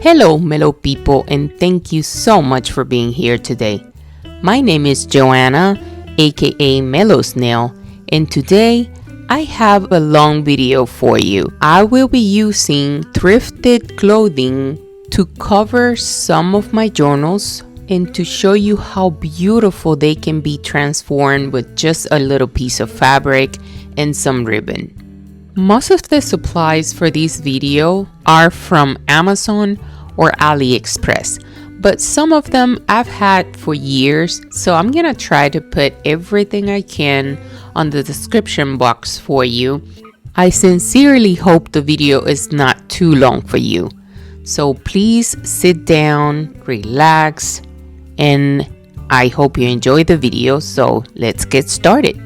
Hello, Mellow people, and thank you so much for being here today. My name is Joanna, aka Mellow Snail, and today I have a long video for you. I will be using thrifted clothing to cover some of my journals and to show you how beautiful they can be transformed with just a little piece of fabric and some ribbon. Most of the supplies for this video are from Amazon or AliExpress, but some of them I've had for years, so I'm gonna try to put everything I can on the description box for you. I sincerely hope the video is not too long for you. So please sit down, relax, and I hope you enjoy the video, so let's get started.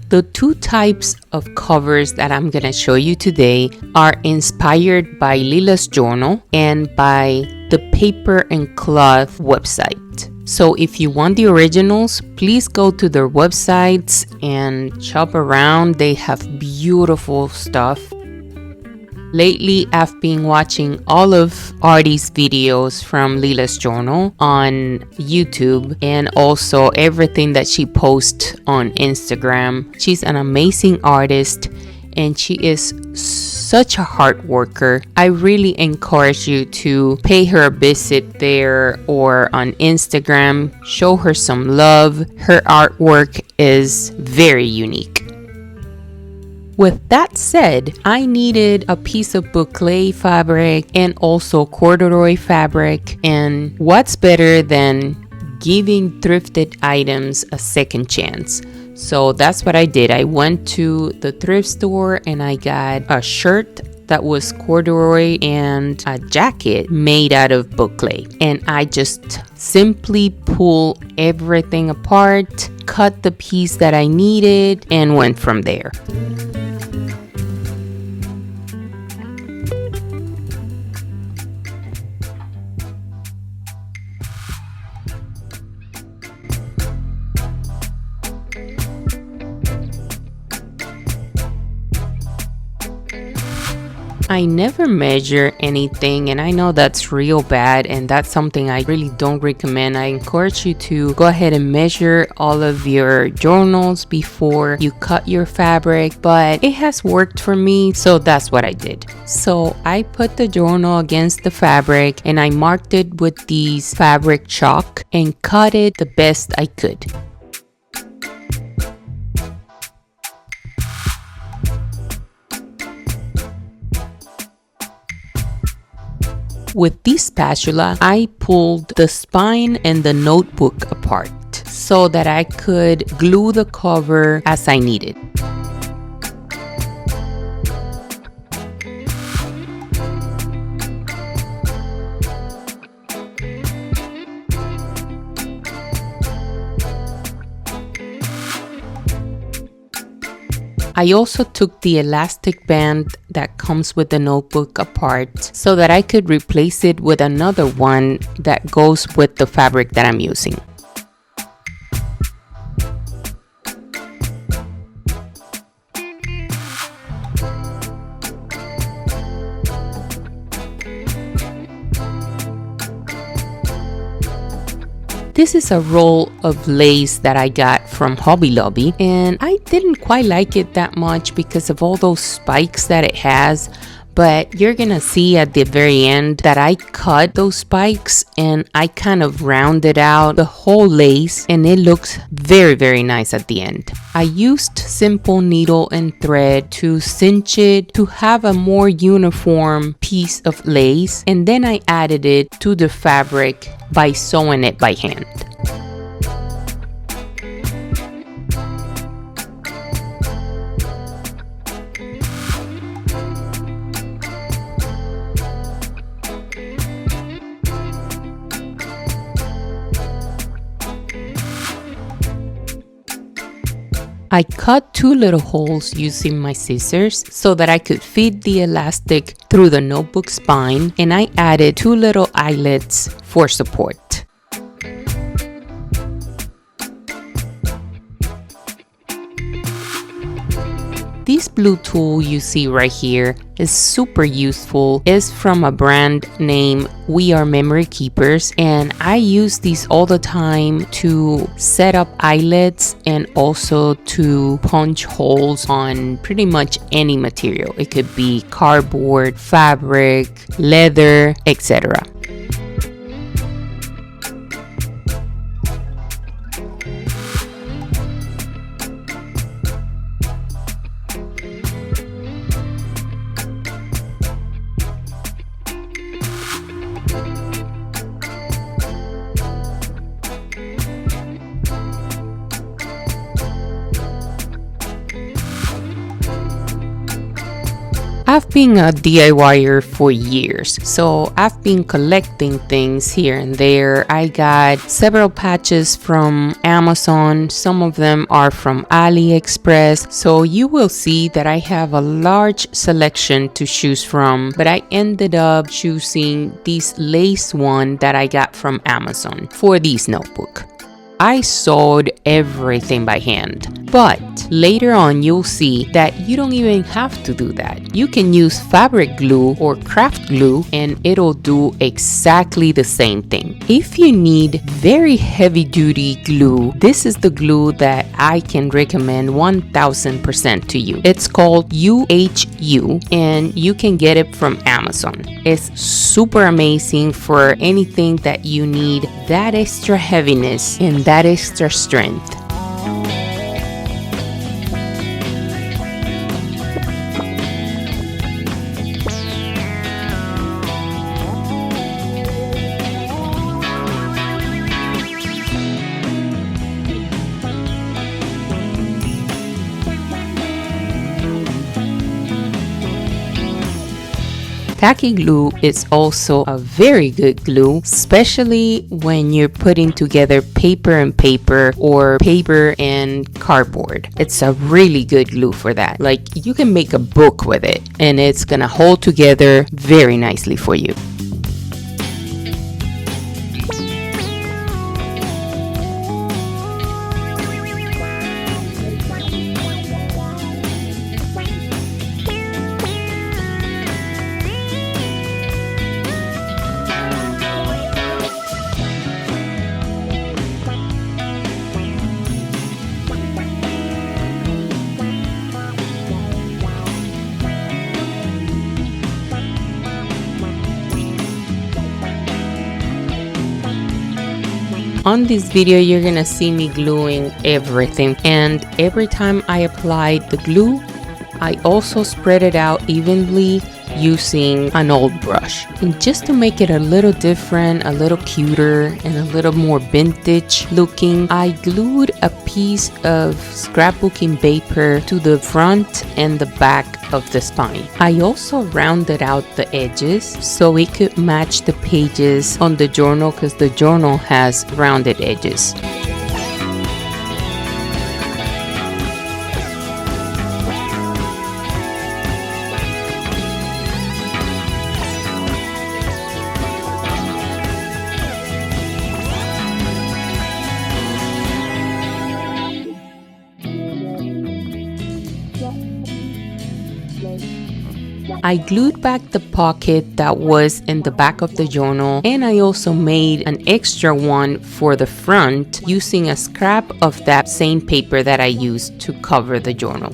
The two types of covers that I'm going to show you today are inspired by Leela's Journal and by the Paper and Cloth website. So if you want the originals, please go to their websites and shop around. They have beautiful stuff. Lately, I've been watching all of Artie's videos from Leela's Journal on YouTube and also everything that she posts on Instagram. She's an amazing artist and she is such a hard worker. I really encourage you to pay her a visit there or on Instagram. Show her some love. Her artwork is very unique. With that said, I needed a piece of boucle fabric and also corduroy fabric, and what's better than giving thrifted items a second chance? So that's what I did. I went to the thrift store and I got a shirt that was corduroy and a jacket made out of boucle, and I just simply pull everything apart, cut the piece that I needed, and went from there. I never measure anything, and I know that's real bad, and that's something I really don't recommend. I encourage you to go ahead and measure all of your journals before you cut your fabric, but it has worked for me, so that's what I did. So I put the journal against the fabric and I marked it with these fabric chalk and cut it the best I could. With this spatula, I pulled the spine and the notebook apart so that I could glue the cover as I needed. I also took the elastic band that comes with the notebook apart so that I could replace it with another one that goes with the fabric that I'm using. This is a roll of lace that I got from Hobby Lobby, and I didn't quite like it that much because of all those spikes that it has, but you're gonna see at the very end that I cut those spikes and I kind of rounded out the whole lace, and it looks very, very nice at the end. I used simple needle and thread to cinch it to have a more uniform piece of lace, and then I added it to the fabric by sewing it by hand. I cut two little holes using my scissors so that I could feed the elastic through the notebook spine, and I added two little eyelets for support. This blue tool you see right here is super useful. It's from a brand named We Are Memory Keepers, and I use these all the time to set up eyelets and also to punch holes on pretty much any material. It could be cardboard, fabric, leather, etc. I've been a DIYer for years, so I've been collecting things here and there. I got several patches from Amazon. Some of them are from AliExpress. So you will see that I have a large selection to choose from, but I ended up choosing this lace one that I got from Amazon for this notebook. I sewed everything by hand, but later on you'll see that you don't even have to do that. You can use fabric glue or craft glue and it'll do exactly the same thing. If you need very heavy duty glue, this is the glue that I can recommend 1000% to you. It's called UHU and you can get it from Amazon. It's super amazing for anything that you need that extra heaviness and that extra strength. Tacky glue is also a very good glue, especially when you're putting together paper and paper or paper and cardboard. It's a really good glue for that. Like you can make a book with it and it's gonna hold together very nicely for you. On this video, you're gonna see me gluing everything, and every time I applied the glue, I also spread it out evenly using an old brush. And just to make it a little different, a little cuter, and a little more vintage looking, I glued a piece of scrapbooking paper to the front and the back of the spine. I also rounded out the edges so it could match the pages on the journal because the journal has rounded edges. I glued back the pocket that was in the back of the journal, and I also made an extra one for the front using a scrap of that same paper that I used to cover the journal.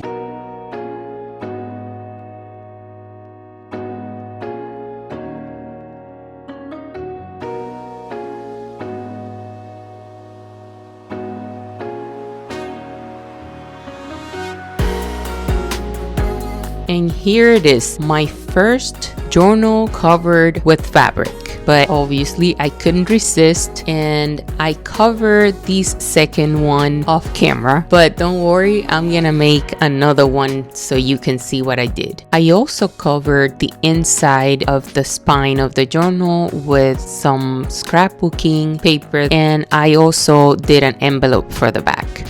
And here it is, my first journal covered with fabric. But obviously I couldn't resist and I covered this second one off camera. But don't worry, I'm gonna make another one so you can see what I did. I also covered the inside of the spine of the journal with some scrapbooking paper, and I also did an envelope for the back.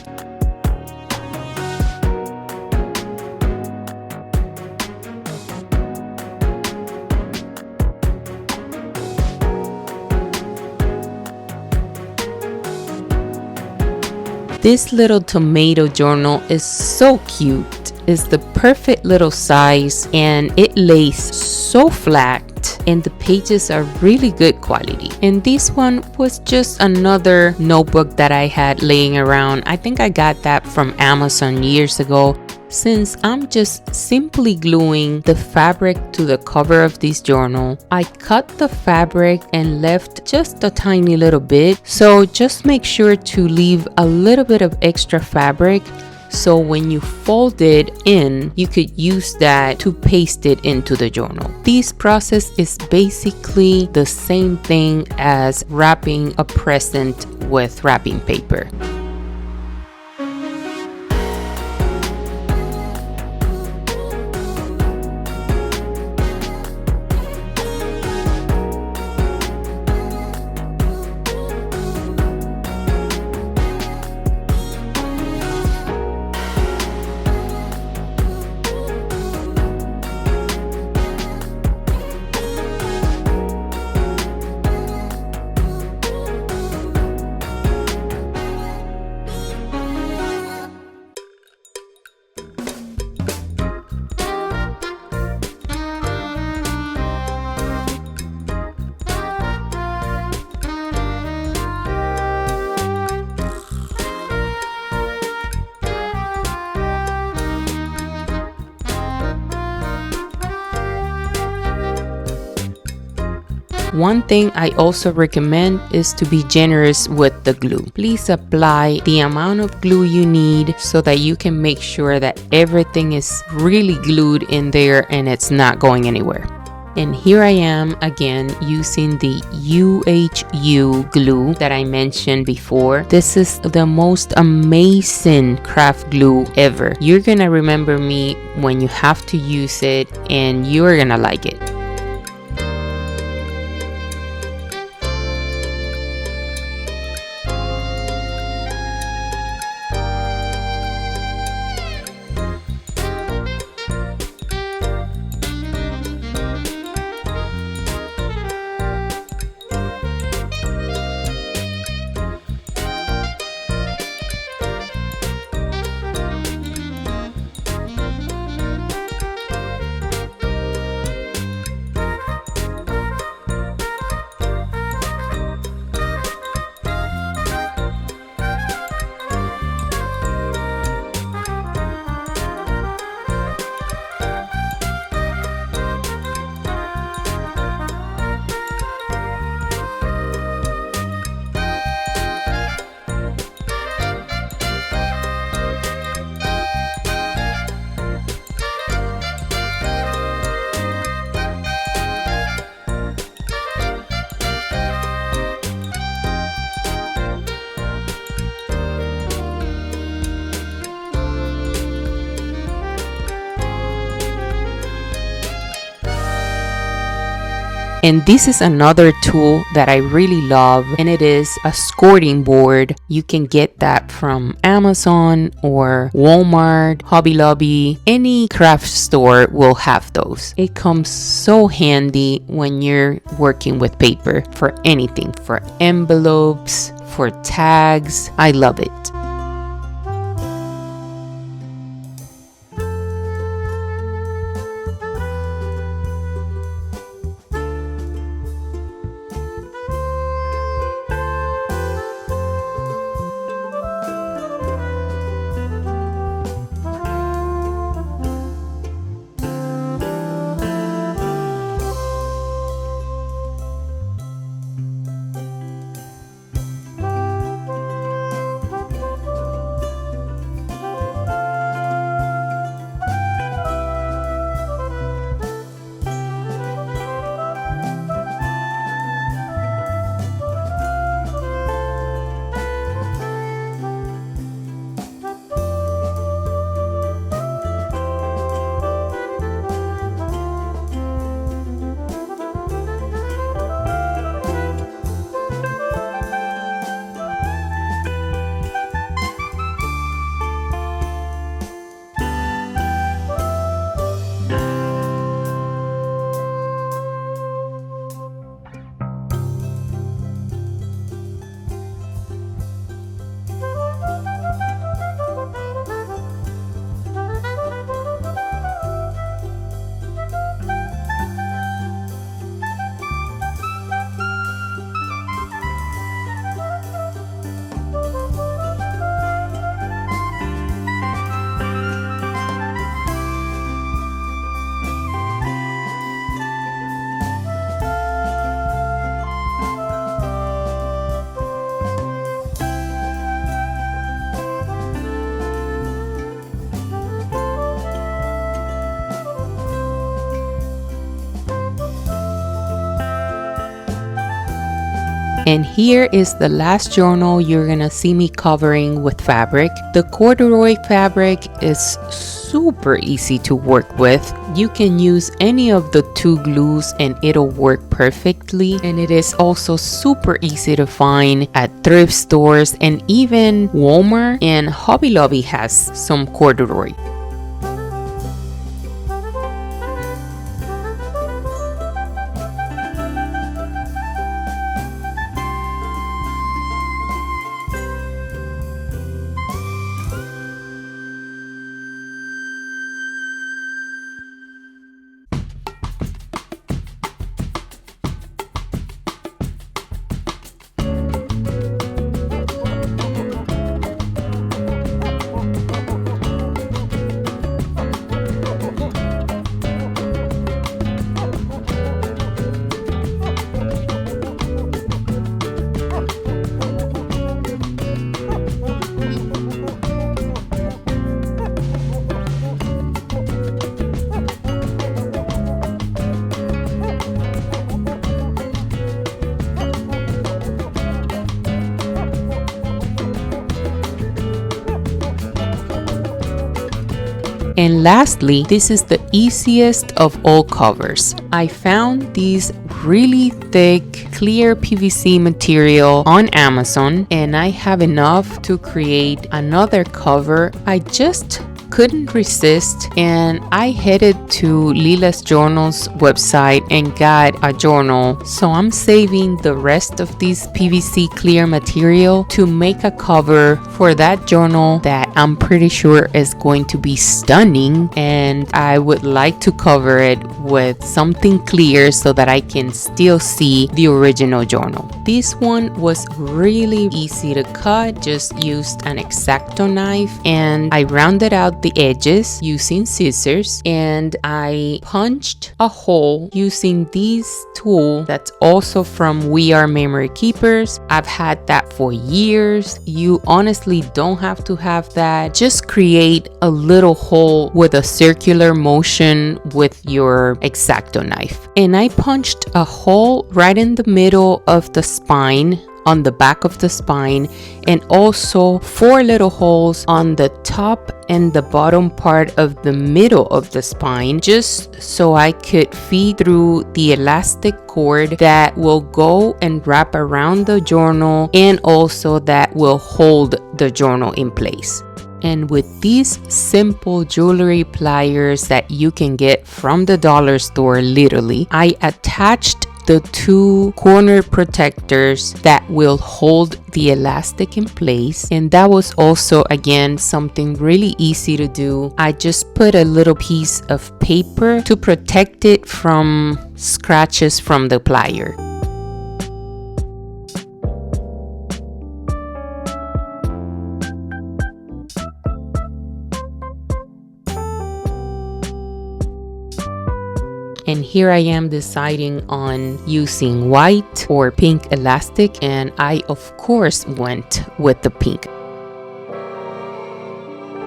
This little tomato journal is so cute. is the perfect little size, and it lays so flat, and the pages are really good quality. And this one was just another notebook that I had laying around. I think I got that from Amazon years ago. Since I'm just simply gluing the fabric to the cover of this journal, I cut the fabric and left just a tiny little bit. So just make sure to leave a little bit of extra fabric, so when you fold it in, you could use that to paste it into the journal. This process is basically the same thing as wrapping a present with wrapping paper. One thing I also recommend is to be generous with the glue. Please apply the amount of glue you need so that you can make sure that everything is really glued in there and it's not going anywhere. And here I am again using the UHU glue that I mentioned before. This is the most amazing craft glue ever. You're gonna remember me when you have to use it, and you're gonna like it. And this is another tool that I really love, and it is a scoring board. You can get that from Amazon or Walmart, Hobby Lobby. Any craft store will have those. It comes so handy when you're working with paper for anything, for envelopes, for tags. I love it. And here is the last journal you're gonna see me covering with fabric. The corduroy fabric is super easy to work with. You can use any of the 2 glues and it'll work perfectly. And it is also super easy to find at thrift stores, and even Walmart and Hobby Lobby has some corduroy. And lastly, this is the easiest of all covers. I found these really thick clear PVC material on Amazon, and I have enough to create another cover. I just couldn't resist, and I headed to Leela Journals website and got a journal. So I'm saving the rest of this PVC clear material to make a cover for that journal that I'm pretty sure is going to be stunning, and I would like to cover it with something clear so that I can still see the original journal. This one was really easy to cut. Just used an X-Acto knife and I rounded out the edges using scissors, and I punched a hole using this tool that's also from We Are Memory Keepers. I've had that for years. You honestly don't have to have that. Just create a little hole with a circular motion with your X-Acto knife. And I punched a hole right in the middle of the spine, on the back of the spine, and also 4 little holes on the top and the bottom part of the middle of the spine, just so I could feed through the elastic cord that will go and wrap around the journal, and also that will hold the journal in place. And with these simple jewelry pliers that you can get from the dollar store, literally, I attached the 2 corner protectors that will hold the elastic in place. And that was also, again, something really easy to do. I just put a little piece of paper to protect it from scratches from the plier. And here I am deciding on using white or pink elastic, and I of course went with the pink.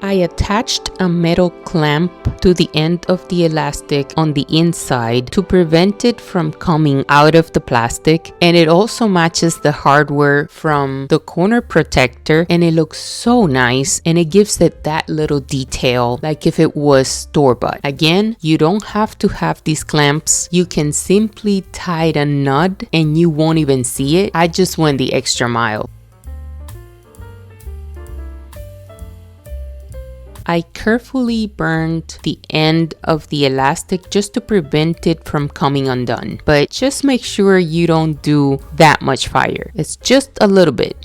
I attached a metal clamp to the end of the elastic on the inside to prevent it from coming out of the plastic, and it also matches the hardware from the corner protector, and it looks so nice, and it gives it that little detail like if it was store-bought. Again, you don't have to have these clamps. You can simply tie a knot and you won't even see it. I just went the extra mile. I carefully burned the end of the elastic just to prevent it from coming undone. But just make sure you don't do that much fire. It's just a little bit.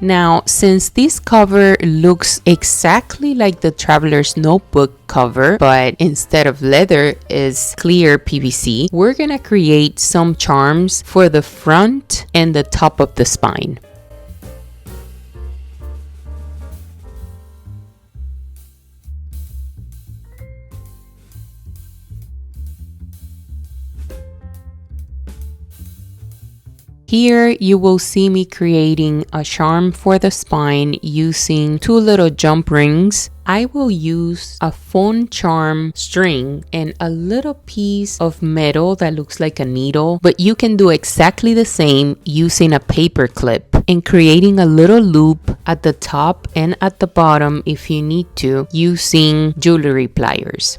Now, since this cover looks exactly like the Traveler's Notebook cover, but instead of leather is clear PVC, we're gonna create some charms for the front and the top of the spine. Here you will see me creating a charm for the spine using 2 little jump rings. I will use a phone charm string and a little piece of metal that looks like a needle, but you can do exactly the same using a paper clip and creating a little loop at the top and at the bottom if you need to using jewelry pliers.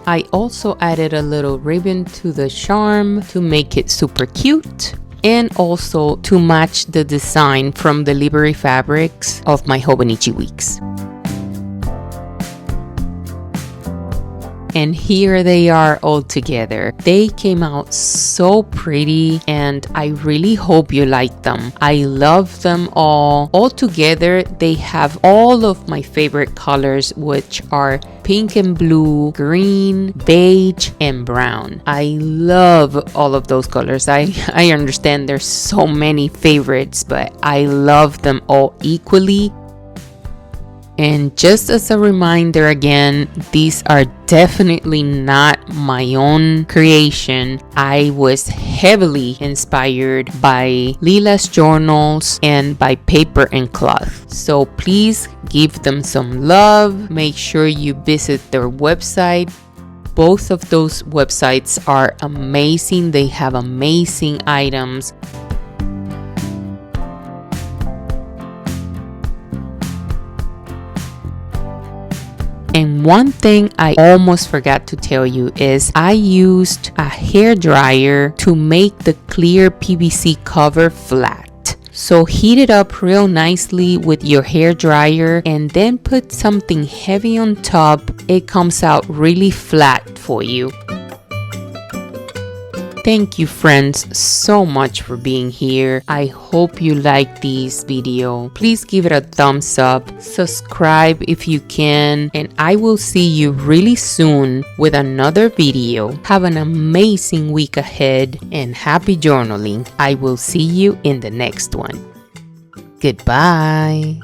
I also added a little ribbon to the charm to make it super cute and also to match the design from the Livery fabrics of my Hobonichi Weeks. And here they are all together. They came out so pretty and I really hope you like them. I love them all. All together, they have all of my favorite colors, which are pink and blue, green, beige, and brown. I love all of those colors. I understand there's so many favorites, but I love them all equally. And just as a reminder again, these are definitely not my own creation. I was heavily inspired by Leela's journals and by Paper and Cloth. So please give them some love. Make sure you visit their website. Both of those websites are amazing. They have amazing items. And one thing I almost forgot to tell you is I used a hair dryer to make the clear PVC cover flat. So heat it up real nicely with your hair dryer and then put something heavy on top. It comes out really flat for you. Thank you friends so much for being here. I hope you like this video. Please give it a thumbs up, subscribe if you can, and I will see you really soon with another video. Have an amazing week ahead and happy journaling. I will see you in the next one. Goodbye.